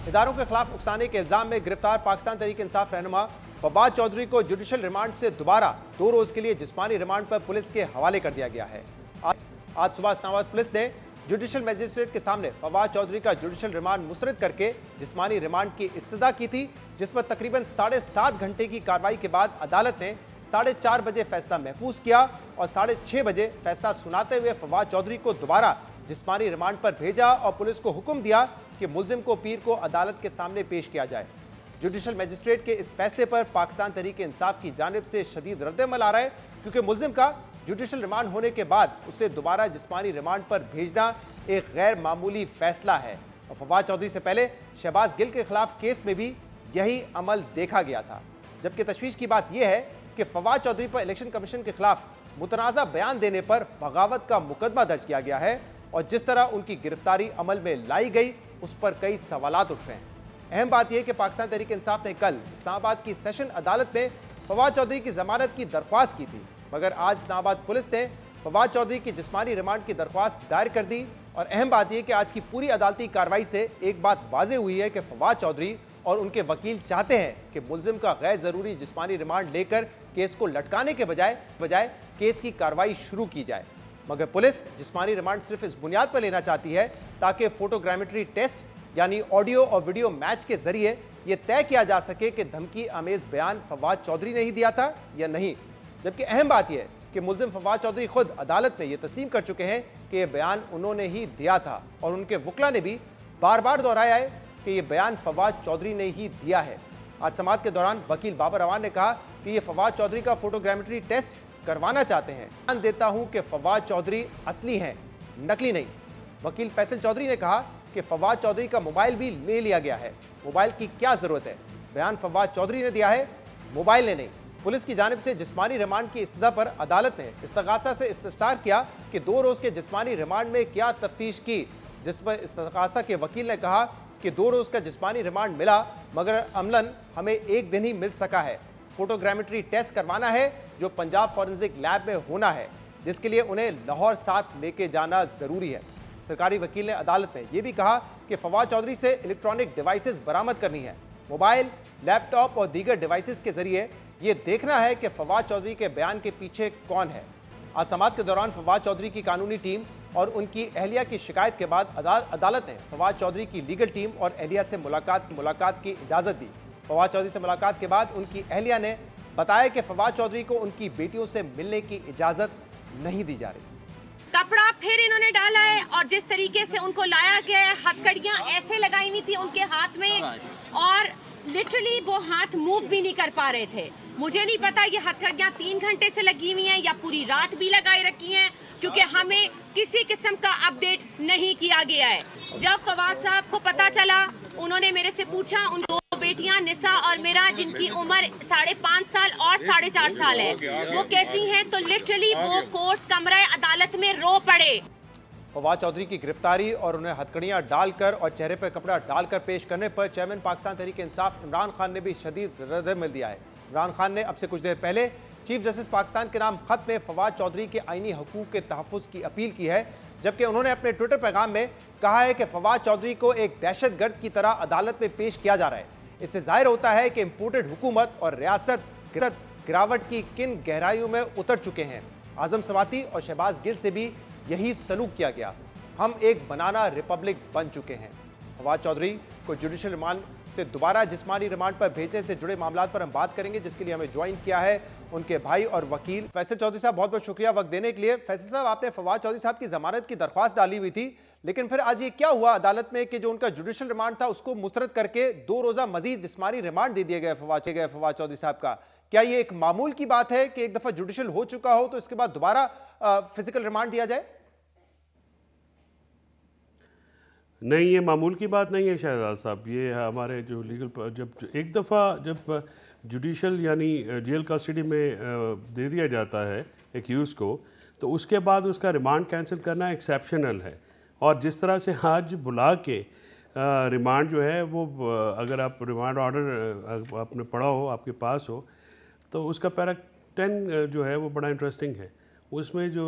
इदारों के खिलाफ उकसाने के इल्जाम में गिरफ्तार पाकिस्तान तहरीक इंसाफ रहनुमा फवाद चौधरी को जुडिशल रिमांड से दोबारा 2 रोज के लिए जिस्मानी रिमांड पर पुलिस के हवाले कर दिया गया है। आज सुबह इस्लामाबाद पुलिस ने जुडिशल मजिस्ट्रेट के सामने फवाद चौधरी का जुडिशल रिमांड मुस्तरद करके जिस्मानी रिमांड की इस्तदा की थी, जिस पर तकरीबन 7.5 घंटे की कार्रवाई के बाद अदालत ने 4:30 बजे फैसला महफूज किया और 6:30 बजे फैसला सुनाते हुए फवाद चौधरी को दोबारा जिस्मानी रिमांड पर भेजा और पुलिस को हुक्म दिया कि मुल्जिम को पीर को अदालत के सामने पेश किया जाए। जुडिशल मजिस्ट्रेट के इस फैसले पर पाकिस्तान तहरीक इंसाफ की जानिब से शदीद रद्द-ए-अमल आ रहा है, क्योंकि मुल्जिम का जुडिशल रिमांड होने के बाद उसे दोबारा जिस्मानी रिमांड पर भेजना एक गैर मामूली फैसला है। और फवाद चौधरी से पहले शहबाज गिल के खिलाफ केस में भी यही अमल देखा गया था। जबकि तशवीश की बात यह है कि फवाद चौधरी पर इलेक्शन कमीशन के खिलाफ मुतनाज़ा बयान देने पर बगावत का मुकदमा दर्ज किया गया है और जिस तरह उनकी गिरफ्तारी अमल में लाई गई उस पर कई सवालात उठ रहे हैं। अहम बात यह कि पाकिस्तान तहरीक इंसाफ ने कल इस्लामाबाद की सेशन अदालत में फवाद चौधरी की जमानत की दरख्वास्त की थी, मगर आज इस्लामाबाद पुलिस ने फवाद चौधरी की जिस्मानी रिमांड की दरख्वास्त दायर कर दी। और अहम बात यह कि आज की पूरी अदालती कार्रवाई से एक बात वाज़ेह हुई है कि फवाद चौधरी और उनके वकील चाहते हैं कि मुल्जिम का गैर ज़रूरी जिस्मानी रिमांड लेकर केस को लटकाने के बजाय केस की कार्रवाई शुरू की जाए। मगर पुलिस जिस्मानी रिमांड सिर्फ इस बुनियाद पर लेना चाहती है ताकि फोटोग्रामेट्री टेस्ट यानी ऑडियो और वीडियो मैच के जरिए यह तय किया जा सके कि धमकी आमेज बयान फवाद चौधरी ने ही दिया था या नहीं। जबकि अहम बात यह है कि मुल्जिम फवाद चौधरी खुद अदालत में यह तस्लीम कर चुके हैं कि यह बयान उन्होंने ही दिया था और उनके वकला ने भी बार बार दोहराया है कि यह बयान फवाद चौधरी ने ही दिया है। आज समाअत के दौरान वकील बाबर अवान ने कहा कि यह फवाद चौधरी का फोटोग्रामेट्री टेस्ट करवाना चाहते हैं। ध्यान देता हूं कि फवाद चौधरी असली हैं, नकली नहीं। वकील फैसल चौधरी ने कहा कि फवाद चौधरी का मोबाइल भी ले लिया गया है, मोबाइल की क्या जरूरत है, बयान फवाद चौधरी ने दिया है, मोबाइल ने नहीं। पुलिस की जानिब से जिस्मानी रिमांड की इस्तदा पर अदालत ने इस्तगासा से इस्तफसार किया कि 2 रोज के जिस्मानी रिमांड में क्या तफ्तीश की, जिस पर इस्तगासा के वकील ने कहा कि 2 रोज का जिस्मानी रिमांड मिला मगर अमलन हमें 1 दिन ही मिल सका है। फोटोग्रामेट्री टेस्ट करवाना है जो पंजाब फॉरेंसिक लैब में होना है, जिसके लिए उन्हें लाहौर साथ लेके जाना जरूरी है। सरकारी वकील ने अदालत में यह भी कहा कि फवाद चौधरी से इलेक्ट्रॉनिक डिवाइसेस बरामद करनी है, मोबाइल, लैपटॉप और दीगर डिवाइसेस के जरिए यह देखना है कि फवाद चौधरी के बयान के पीछे कौन है। आज समाअत के दौरान फवाद चौधरी की कानूनी टीम और उनकी अहलिया की शिकायत के बाद अदालत ने फवाद चौधरी की लीगल टीम और अहलिया से मुलाकात की इजाज़त दी। फवाद चौधरी से मुलाकात के बाद उनकी अहलिया ने बताया कि फवाद चौधरी को उनकी बेटियों से मिलने की इजाज़त नहीं दी जा रही। कपड़ा फिर इन्होंने डाला है और जिस तरीके से उनको लाया गया है, हथकड़ियाँ ऐसे लगाई हुई थी उनके हाथ में और लिटरली वो हाथ मूव भी नहीं कर पा रहे थे। मुझे नहीं पता ये हथकड़ियाँ 3 घंटे से लगी हुई हैं या पूरी रात भी लगाई रखी हैं, क्योंकि हमें किसी किस्म का अपडेट नहीं किया गया है। जब फवाद साहब को पता चला, उन्होंने मेरे से पूछा, उन 2 बेटियां निसा और मेरा जिनकी उम्र 5.5 साल और 4.5 साल है, वो कैसी हैं, तो लिटरली वो कोर्ट कमरा अदालत में रो पड़े। फवाद चौधरी की गिरफ्तारी और उन्हें हथकड़ियां डालकर और चेहरे पर कपड़ा डालकर पेश करने पर चेयरमैन पाकिस्तान तहरीक इंसाफ इमरान खान ने भी शदीद रद्द-ए-अमल दिया है। इमरान खान ने अब से कुछ देर पहले चीफ जस्टिस पाकिस्तान के नाम खत में फवाद चौधरी के आईनी हकूक के तहफ़्फ़ुज़ की अपील की है, जबकि उन्होंने अपने ट्विटर पैगाम में कहा है कि फवाद चौधरी को एक दहशतगर्द की तरह अदालत में पेश किया जा रहा है। इससे जाहिर होता है कि इम्पोर्टेड हुकूमत और रियासत गिरावट की किन गहराइयों में उतर चुके हैं। आजम सवाती और शहबाज गिल से भी यही सलूक किया गया। हम एक बनाना रिपब्लिक बन चुके हैं। फवाद चौधरी को जुडिशल रिमांड से दोबारा जिस्मानी रिमांड पर भेजने से जुड़े मामलों पर हम बात करेंगे, जिसके लिए हमें ज्वाइन किया है उनके भाई और वकील फैसल चौधरी साहब। बहुत बहुत शुक्रिया वक्त देने के लिए। फैसल साहब, आपने फवाद चौधरी साहब की जमानत की दरख्वास्त डाली हुई थी, लेकिन फिर आज ये क्या हुआ अदालत में कि जो उनका जुडिशल रिमांड था उसको मुस्तरद करके 2 रोजा मजीद जिस्मानी रिमांड दे दिया गया फवाद चौधरी साहब का? क्या ये एक मामूल की बात है कि एक दफा जुडिशल हो चुका हो तो इसके बाद दोबारा फिजिकल रिमांड दिया जाए? नहीं, ये मामूल की बात नहीं है शहजाद साहब। ये हमारे जो लीगल जब एक दफ़ा जुडिशल यानी जेल कस्टडी में दे दिया जाता है एक्यूज़ को, तो उसके बाद उसका रिमांड कैंसिल करना एक्सेप्शनल है। और जिस तरह से आज बुला के रिमांड जो है वो अगर आप रिमांड ऑर्डर आपने पढ़ा हो, आपके पास हो, तो उसका पैरा 10 जो है वो बड़ा इंटरेस्टिंग है। उसमें जो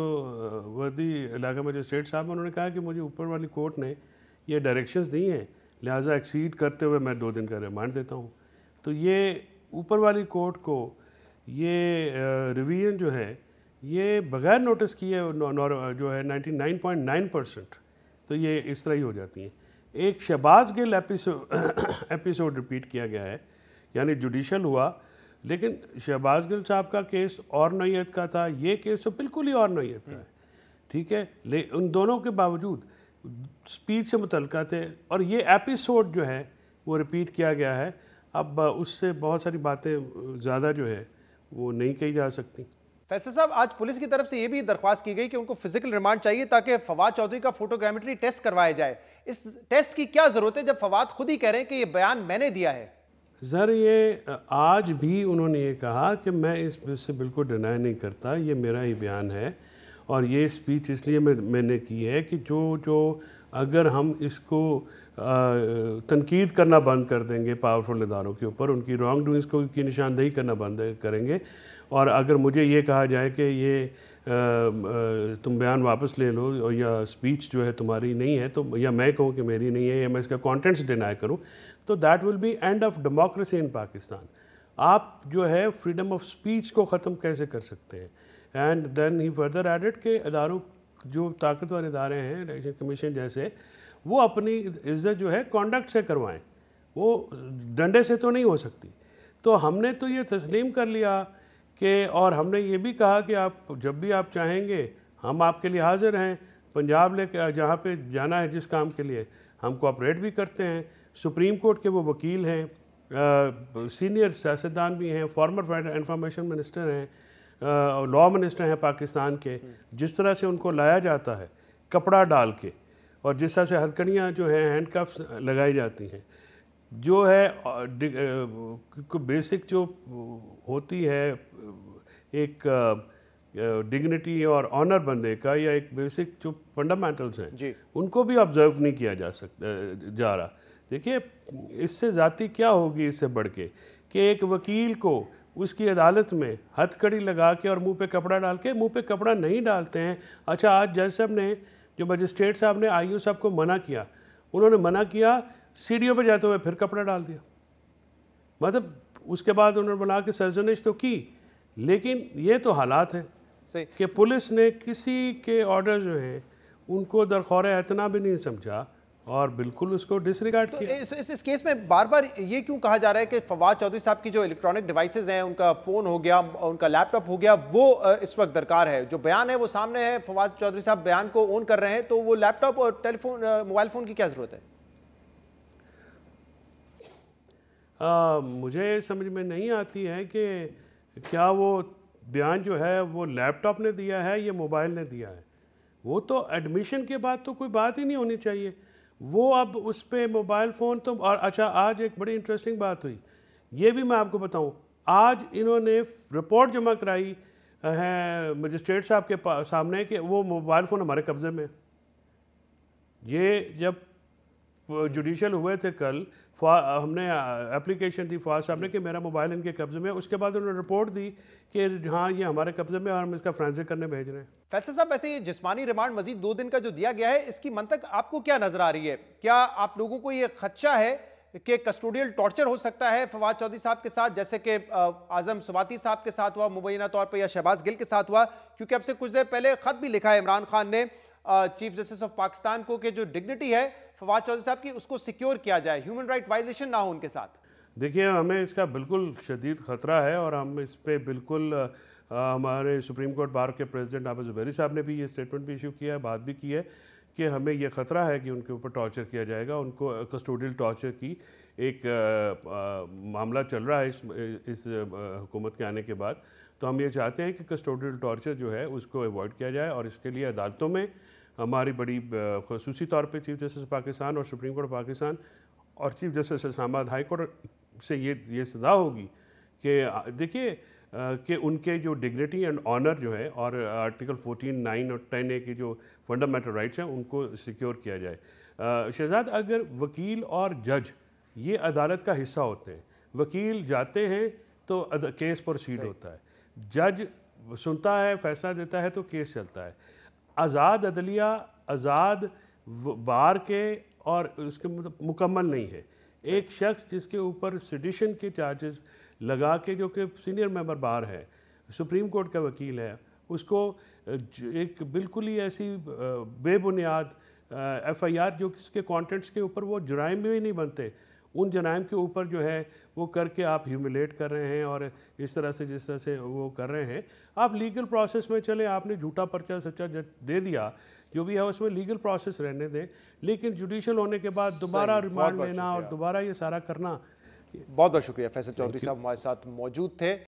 वर्दी इलाका मजिस्ट्रेट साहब उन्होंने कहा कि मुझे ऊपर वाली कोर्ट ने ये डायरेक्शंस दी हैं लिहाजा एक्सीड करते हुए मैं 2 दिन का रिमांड देता हूँ। तो ये ऊपर वाली कोर्ट को ये रिवीजन जो है ये बगैर नोटिस किए जो है 99.9% तो ये इस तरह ही हो जाती हैं। एक शहबाज गिल एपिसोड रिपीट किया गया है, यानी जुडिशल हुआ, लेकिन शहबाज गिल साहब का केस और नौयत का था, ये केस तो बिल्कुल ही और नौयत का है, ठीक है। उन दोनों के बावजूद स्पीच से मुतल्लिक़ थे और ये एपिसोड जो है वो रिपीट किया गया है। अब उससे बहुत सारी बातें ज़्यादा जो है वो नहीं कही जा सकती। फैसल साहब, आज पुलिस की तरफ से ये भी दरख्वास्त की गई कि उनको फिजिकल रिमांड चाहिए ताकि फवाद चौधरी का फोटोग्रामेट्री टेस्ट करवाया जाए। इस टेस्ट की क्या जरूरत है जब फवाद खुद ही कह रहे हैं कि ये बयान मैंने दिया है? सर, ये आज भी उन्होंने ये कहा कि मैं इससे बिल्कुल डिनाई नहीं करता, ये मेरा ही बयान है और ये स्पीच इसलिए मैंने की है कि जो अगर हम इसको तनकीद करना बंद कर देंगे पावरफुल इदारों के ऊपर, उनकी रॉन्ग डूइंग्स को की निशानदेही करना बंद करेंगे, और अगर मुझे ये कहा जाए कि ये तुम बयान वापस ले लो और या स्पीच जो है तुम्हारी नहीं है, तो या मैं कहूँ कि मेरी नहीं है या मैं इसका कंटेंट्स डिनाई करूँ, तो that will be end of democracy in Pakistan. आप जो है फ्रीडम ऑफ स्पीच को ख़त्म कैसे कर सकते हैं? And then he further added के इदारों जो ताकतवर इदारे हैं, इलेक्शन कमीशन जैसे, वो अपनी इज्जत जो है कॉन्डक्ट से करवाएं, वो डंडे से तो नहीं हो सकती। तो हमने तो ये तस्लीम कर लिया कि, और हमने ये भी कहा कि आप जब भी आप चाहेंगे हम आपके लिए हाजिर हैं, पंजाब लेके जहाँ पे जाना है जिस काम के लिए हम कोऑपरेट भी करते हैं। सुप्रीम कोर्ट के वो वकील हैं, सीनियर सियासतदान भी हैं, फॉर्मर इंफॉर्मेशन मिनिस्टर हैं, लॉ मिनिस्टर हैं पाकिस्तान के। जिस तरह से उनको लाया जाता है कपड़ा डाल के और जिस तरह से हथकड़ियाँ जो हैं हैंडकफ्स लगाई जाती हैं, जो है बेसिक जो होती है एक डिग्निटी और ऑनर बंदे का, या एक बेसिक जो फंडामेंटल्स हैं उनको भी ऑब्जर्व नहीं किया जा रहा। देखिए, इससे ज़ाती क्या होगी इससे बढ़ के कि एक वकील को उसकी अदालत में हथकड़ी लगा के और मुंह पे कपड़ा डाल के, मुंह पे कपड़ा नहीं डालते हैं। अच्छा, आज जज साहब ने, जो मजिस्ट्रेट साहब ने आईओ साहब को मना किया, उन्होंने मना किया, सीढ़ियों पे जाते हुए फिर कपड़ा डाल दिया। मतलब उसके बाद उन्होंने बुला के सर्जनिश तो की, लेकिन ये तो हालात हैं कि पुलिस ने किसी के ऑर्डर जो हैं उनको दरखौर एतना भी नहीं समझा और बिल्कुल उसको डिसरिगार्ड किया। इस केस में बार बार ये क्यों कहा जा रहा है कि फवाद चौधरी साहब की जो इलेक्ट्रॉनिक डिवाइसेज हैं, उनका फ़ोन हो गया, उनका लैपटॉप हो गया, वो इस वक्त दरकार है? जो बयान है वो सामने है, फवाद चौधरी साहब बयान को ऑन कर रहे हैं, तो वो लैपटॉप और टेलीफोन, मोबाइल फ़ोन की क्या ज़रूरत है? मुझे समझ में नहीं आती है कि क्या वो बयान जो है वो लैपटॉप ने दिया है या मोबाइल ने दिया है। वो तो एडमिशन के बाद तो कोई बात ही नहीं होनी चाहिए। वो अब उस पर मोबाइल फ़ोन तो, और अच्छा, आज एक बड़ी इंटरेस्टिंग बात हुई, ये भी मैं आपको बताऊं। आज इन्होंने रिपोर्ट जमा कराई है मजिस्ट्रेट साहब के सामने कि वो मोबाइल फ़ोन हमारे कब्ज़े में। ये जब जुडिशल हुए थे कल, हमने एप्लीकेशन दी फवाद साहब ने कि मेरा मोबाइल इनके कब्जे में, उसके बाद उन्होंने रिपोर्ट दी कि हाँ ये हमारे कब्जे में और हम इसका फ्रेंसिक करने भेज रहे हैं। फैसल साहब, वैसे ये जिस्मानी रिमांड मजीद 2 दिन का जो दिया गया है, इसकी मंतक आपको क्या नजर आ रही है? क्या आप लोगों को ये खदशा है कि कस्टोडियल टॉर्चर हो सकता है फवाद चौधरी साहब के साथ, जैसे कि आजम सुवाती साहब के साथ हुआ मुबैना तौर पर, या शहबाज गिल के साथ हुआ? क्योंकि अब से कुछ देर पहले खत भी लिखा है इमरान खान ने चीफ जस्टिस ऑफ पाकिस्तान को कि जो डिग्निटी है फवाद चौधरी साहब की उसको सिक्योर किया जाए, ह्यूमन राइट वायलेशन ना हो उनके साथ। देखिए, हमें इसका बिल्कुल शदीद ख़तरा है और हम इस पर बिल्कुल हमारे सुप्रीम कोर्ट बार के प्रेसिडेंट आबिद ज़ुबैरी साहब ने भी ये स्टेटमेंट भी इशू किया है, बात भी की है कि हमें ये ख़तरा है कि उनके ऊपर टॉर्चर किया जाएगा। उनको कस्टोडियल टॉर्चर की एक मामला चल रहा है इस हुकूमत के आने के बाद। तो हम ये चाहते हैं कि कस्टोडियल टॉर्चर जो है उसको अवॉइड किया जाए और इसके लिए अदालतों में हमारी बड़ी ख़ुसूसी तौर पे चीफ जस्टिस पाकिस्तान और सुप्रीम कोर्ट पाकिस्तान और chief justice Islamabad high court से ये सदा होगी कि देखिए कि उनके जो डिग्निटी एंड ऑनर जो है और आर्टिकल 14, 9 और 10A की जो फंडामेंटल राइट्स हैं उनको सिक्योर किया जाए। शहजाद, अगर वकील और जज ये अदालत का हिस्सा होते हैं, वकील जाते हैं तो केस प्रोसीड होता है, जज सुनता है, फैसला देता है, तो केस चलता है। आज़ाद अदलिया, आज़ाद बार के और उसके मतलब मुकम्मल नहीं है। एक शख्स जिसके ऊपर सेडिशन के चार्जेस लगा के, जो कि सीनियर मेंबर बार है, सुप्रीम कोर्ट का वकील है, उसको एक बिल्कुल ही ऐसी बेबुनियाद FIR जो उसके कंटेंट्स के ऊपर वो जुराइम भी नहीं बनते, उन जुराइम के ऊपर जो है वो करके आप ह्यूमिलेट कर रहे हैं और इस तरह से जिस तरह से वो कर रहे हैं। आप लीगल प्रोसेस में चले, आपने झूठा पर्चा सच्चा दे दिया, जो भी है उसमें लीगल प्रोसेस रहने दें, लेकिन जुडिशल होने के बाद दोबारा रिमांड लेना और दोबारा ये सारा करना। बहुत बहुत शुक्रिया फैसल चौधरी साहब हमारे साथ मौजूद थे।